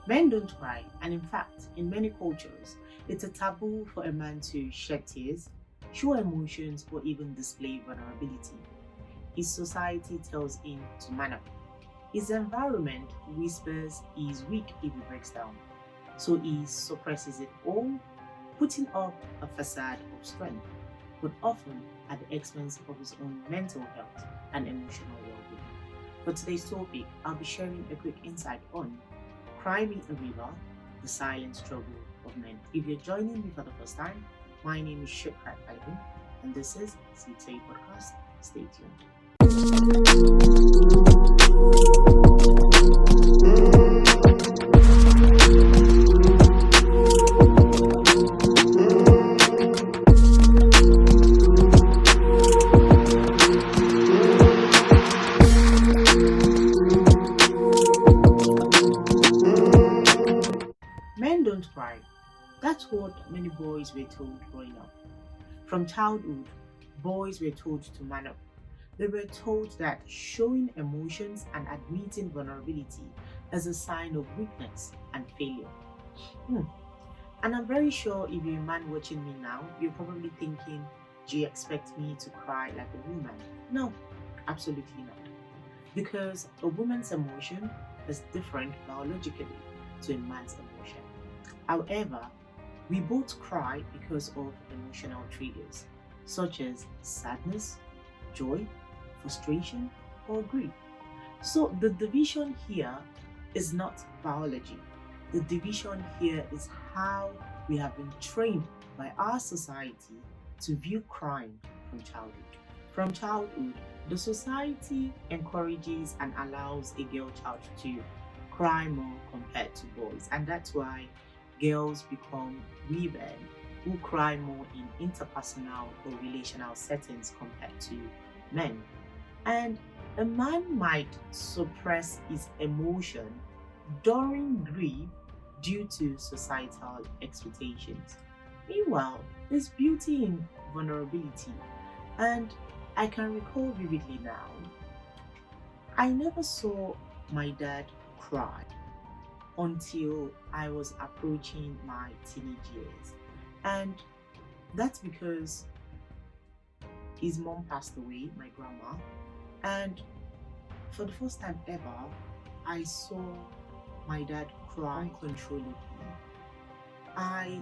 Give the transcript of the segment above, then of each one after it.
Men don't cry, and in fact, in many cultures, it's a taboo for a man to shed tears, show emotions, or even display vulnerability. His society tells him to man up. His environment whispers he's weak if he breaks down, so he suppresses it all, putting up a facade of strength, but often at the expense of his own mental health and emotional well-being. For today's topic, I'll be sharing a quick insight on Cry Me a River, the silent struggle of men. If you're joining me for the first time, my name is Shukrat Ivan, and this is CTA Podcast. Stay tuned. Men don't cry. That's what many boys were told growing up. From childhood, boys were told to man up. They were told that showing emotions and admitting vulnerability is a sign of weakness and failure. Hmm. And I'm very sure if you're a man watching me now, you're probably thinking, do you expect me to cry like a woman? No, absolutely not. Because a woman's emotion is different biologically to a man's emotion. However, we both cry because of emotional triggers, such as sadness, joy, frustration, or grief. So the division here is not biology. The division here is how we have been trained by our society to view crime from childhood. From childhood, the society encourages and allows a girl child to cry more compared to boys, and that's why girls become women who cry more in interpersonal or relational settings compared to men. And a man might suppress his emotion during grief due to societal expectations. Meanwhile, there's beauty in vulnerability, and I can recall vividly now, I never saw my dad cry until I was approaching my teenage years. And that's because his mom passed away, my grandma. And for the first time ever, I saw my dad cry uncontrollably. I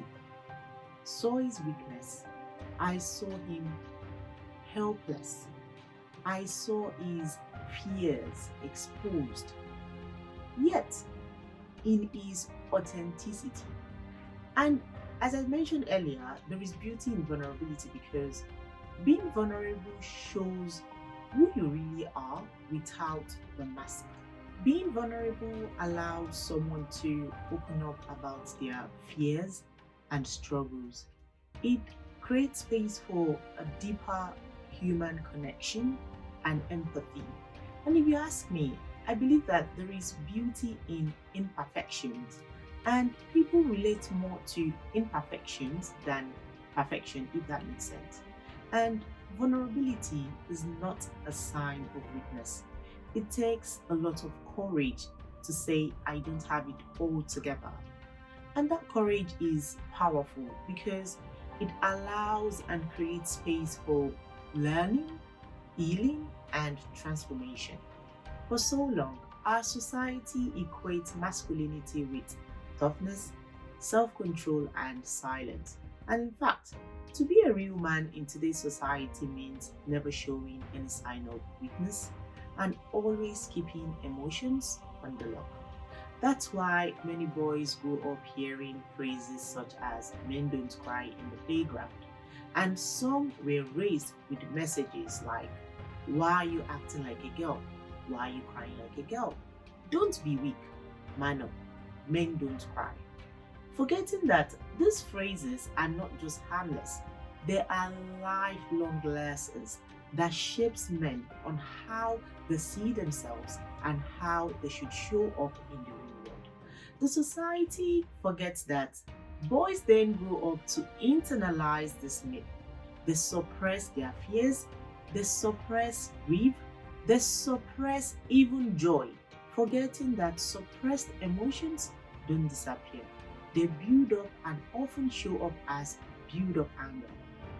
saw his weakness. I saw him helpless. I saw his fears exposed. Yet, in his authenticity. And as I mentioned earlier, there is beauty in vulnerability because being vulnerable shows who you really are without the mask. Being vulnerable allows someone to open up about their fears and struggles. It creates space for a deeper human connection and empathy. And if you ask me, I believe that there is beauty in imperfections, and people relate more to imperfections than perfection, if that makes sense. And vulnerability is not a sign of weakness. It takes a lot of courage to say, I don't have it all together. And that courage is powerful because it allows and creates space for learning, healing, and transformation. For so long, our society equates masculinity with toughness, self control, and silence. And in fact, to be a real man in today's society means never showing any sign of weakness and always keeping emotions on the lock. That's why many boys grow up hearing phrases such as men don't cry in the playground. And some were raised with messages like, why are you acting like a girl? Why are you crying like a girl? Don't be weak. Man up. Men don't cry. Forgetting that these phrases are not just harmless, they are lifelong lessons that shapes men on how they see themselves and how they should show up in the real world. The society forgets that boys then grow up to internalize this myth. They suppress their fears, they suppress grief, they suppress even joy, forgetting that suppressed emotions don't disappear. They build up and often show up as build up anger,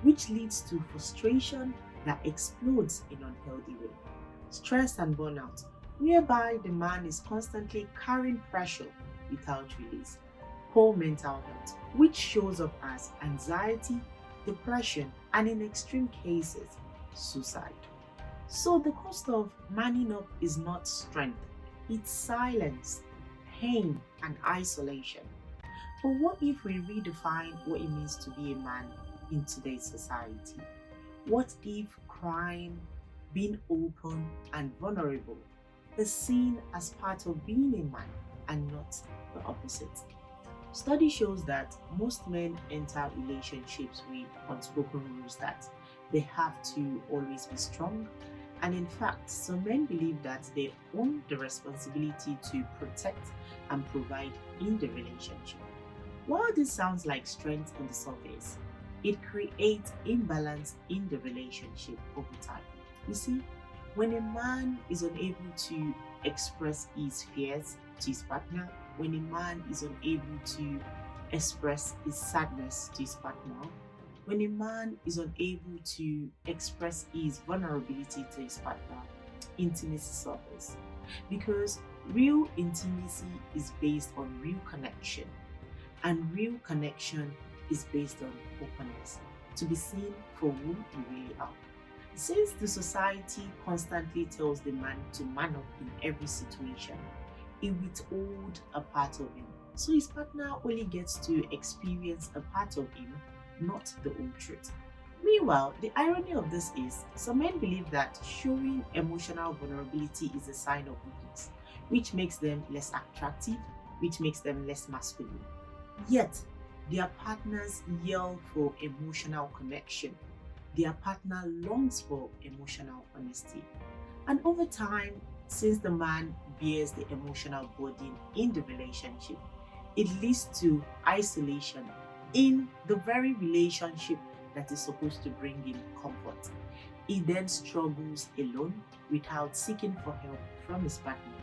which leads to frustration that explodes in unhealthy way. Stress and burnout, whereby the man is constantly carrying pressure without release. Poor mental health, which shows up as anxiety, depression, and in extreme cases, suicide. So the cost of manning up is not strength, it's silence, pain, and isolation. But what if we redefine what it means to be a man in today's society? What if crime, being open and vulnerable, is seen as part of being a man and not the opposite? Study shows that most men enter relationships with unspoken rules that they have to always be strong. And in fact, some men believe that they own the responsibility to protect and provide in the relationship. While this sounds like strength on the surface, it creates imbalance in the relationship over time. You see, when a man is unable to express his fears to his partner, when a man is unable to express his sadness to his partner, when a man is unable to express his vulnerability to his partner, intimacy suffers. Because real intimacy is based on real connection, and real connection is based on openness, to be seen for who you really are. Since the society constantly tells the man to man up in every situation, it withholds a part of him. So his partner only gets to experience a part of him, not the whole truth. Meanwhile, the irony of this is some men believe that showing emotional vulnerability is a sign of weakness, which makes them less attractive, which makes them less masculine. Yet, their partners yell for emotional connection. Their partner longs for emotional honesty. And over time, since the man bears the emotional burden in the relationship, it leads to isolation in the very relationship that is supposed to bring him comfort. He then struggles alone without seeking for help from his partner,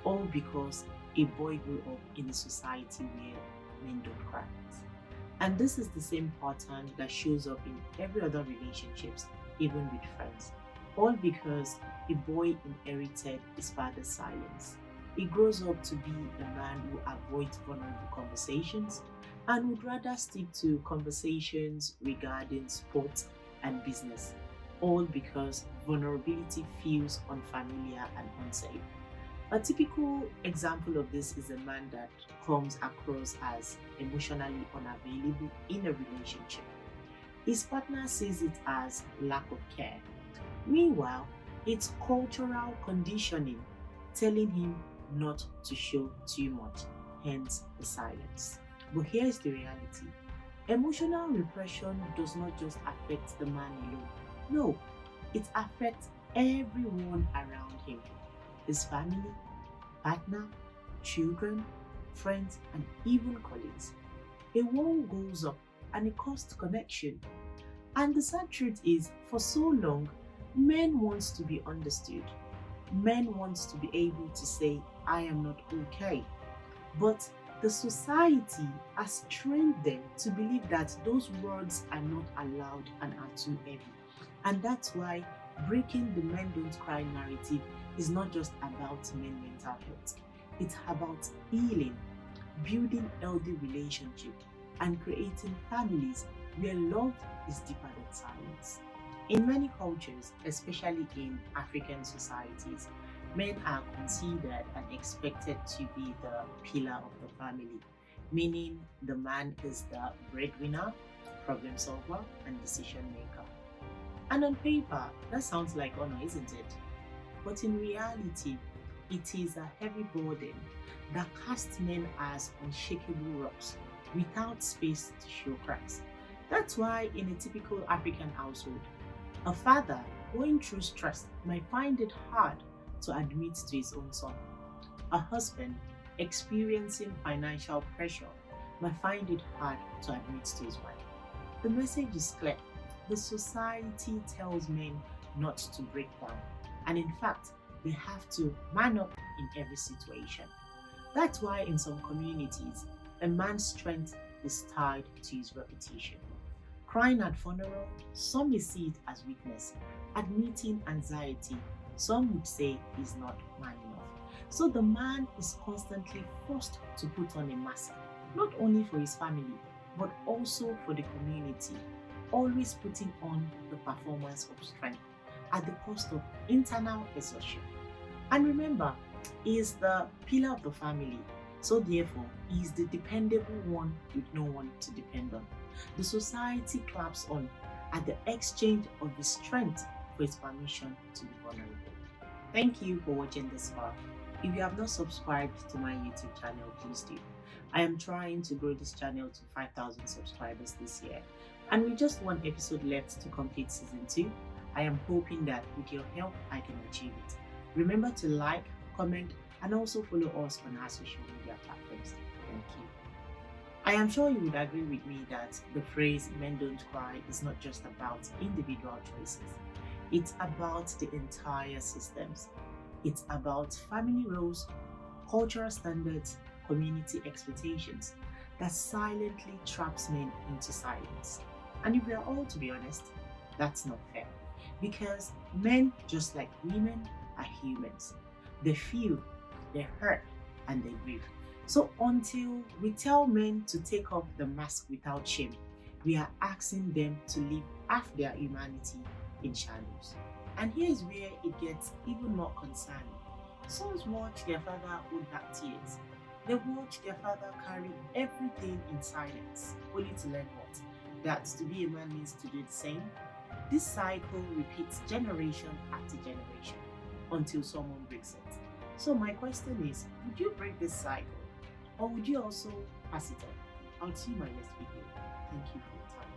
all because a boy grew up in a society where men don't cry. And this is the same pattern that shows up in every other relationships, even with friends. All because a boy inherited his father's silence. He grows up to be a man who avoids vulnerable conversations and would rather stick to conversations regarding sports and business, all because vulnerability feels unfamiliar and unsafe. A typical example of this is a man that comes across as emotionally unavailable in a relationship. His partner sees it as lack of care. Meanwhile, it's cultural conditioning telling him not to show too much, hence the silence. But here's the reality. Emotional repression does not just affect the man alone. No, it affects everyone around him. His family, partner, children, friends, and even colleagues. A wall goes up and it costs connection. And the sad truth is, for so long, men want to be understood. Men want to be able to say, I am not okay. But the society has trained them to believe that those words are not allowed and are too heavy. And that's why breaking the men don't cry narrative is not just about men's mental health. It's about healing, building healthy relationships, and creating families where love is deeper than silence. In many cultures, especially in African societies, men are considered and expected to be the pillar of the family, meaning the man is the breadwinner, problem solver, and decision maker. And on paper, that sounds like honor, isn't it? But in reality, it is a heavy burden that casts men as unshakable rocks without space to show cracks. That's why in a typical African household, a father going through stress might find it hard to admit to his own son. A husband experiencing financial pressure might find it hard to admit to his wife. The message is clear. The society tells men not to break down, and in fact, they have to man up in every situation. That's why in some communities, a man's strength is tied to his reputation. Crying at funeral, some may see it as weakness. Admitting anxiety, some would say he's not man enough. So the man is constantly forced to put on a mask, not only for his family, but also for the community, always putting on the performance of strength at the cost of internal exhaustion. And remember, he is the pillar of the family, so therefore, he is the dependable one with no one to depend on. The society claps on at the exchange of his strength for his permission to be vulnerable. Thank you for watching this far. If you have not subscribed to my YouTube channel, please do. I am trying to grow this channel to 5,000 subscribers this year, and with just one episode left to complete season 2, I am hoping that with your help, I can achieve it. Remember to like, comment, and also follow us on our social media platforms. Thank you. I am sure you would agree with me that the phrase "men don't cry" is not just about individual choices. It's about the entire systems. It's about family roles, cultural standards, community expectations that silently traps men into silence. And if we are all to be honest, that's not fair. Because men, just like women, are humans. They feel, they hurt, and they grieve. So until we tell men to take off the mask without shame, we are asking them to live half their humanity in shadows. And here is where it gets even more concerning. Sons watch their father hold back tears. They watch their father carry everything in silence, only to learn what? That to be a man means to do the same. This cycle repeats generation after generation until someone breaks it. So my question is, would you break this cycle? Or would you also pass it on? I'll see you in my next video. Thank you for your time.